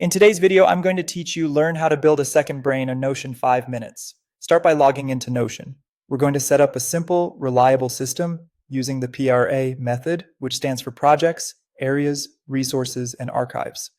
In today's video, I'm going to teach you learn how to build a second brain in Notion 5 minutes. Start by logging into Notion. We're going to set up a simple, reliable system using the PRA method, which stands for projects, areas, resources, and archives.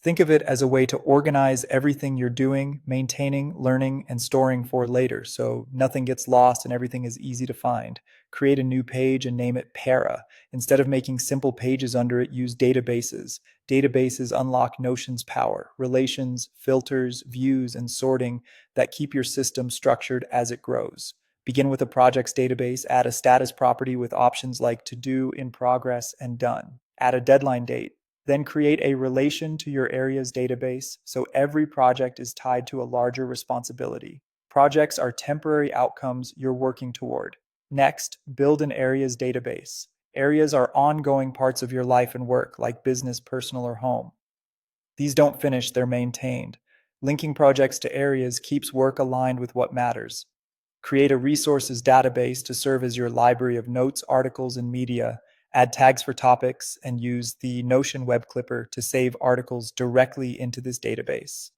Think of it as a way to organize everything you're doing, maintaining, learning, and storing for later, so nothing gets lost and everything is easy to find. Create a new page and name it Para. Instead of making simple pages under it, use databases. Databases unlock Notion's power, relations, filters, views, and sorting that keep your system structured as it grows. Begin with a projects database, add a status property with options like to do, in progress, and done. Add a deadline date. Then create a relation to your area's database so every project is tied to a larger responsibility. Projects are temporary outcomes you're working toward. Next, build an area's database. Areas are ongoing parts of your life and work, like business, personal, or home. These don't finish, they're maintained. Linking projects to areas keeps work aligned with what matters. Create a resources database to serve as your library of notes, articles, and media. Add tags for topics and use the Notion web clipper to save articles directly into this database.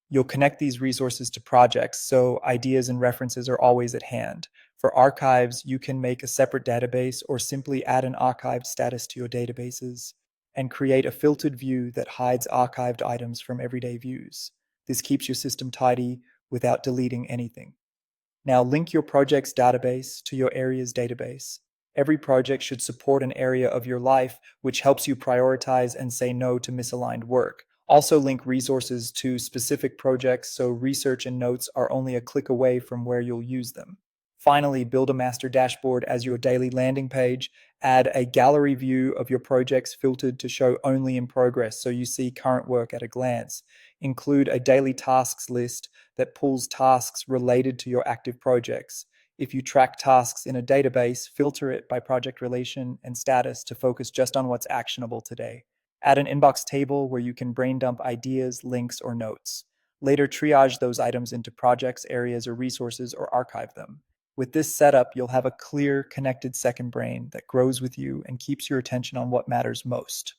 You'll connect these resources to projects, so ideas and references are always at hand. For archives, you can make a separate database or simply add an archived status to your databases and create a filtered view that hides archived items from everyday views. This keeps your system tidy without deleting anything. Now link your project's database to your area's database. Every project should support an area of your life, which helps you prioritize and say no to misaligned work. Also link resources to specific projects so research and notes are only a click away from where you'll use them. Finally, build a master dashboard as your daily landing page. Add a gallery view of your projects filtered to show only in progress so you see current work at a glance. Include a daily tasks list that pulls tasks related to your active projects. If you track tasks in a database, filter it by project relation and status to focus just on what's actionable today. Add an inbox table where you can brain dump ideas, links, or notes. Later, triage those items into projects, areas, or resources, or archive them. With this setup, you'll have a clear, connected second brain that grows with you and keeps your attention on what matters most.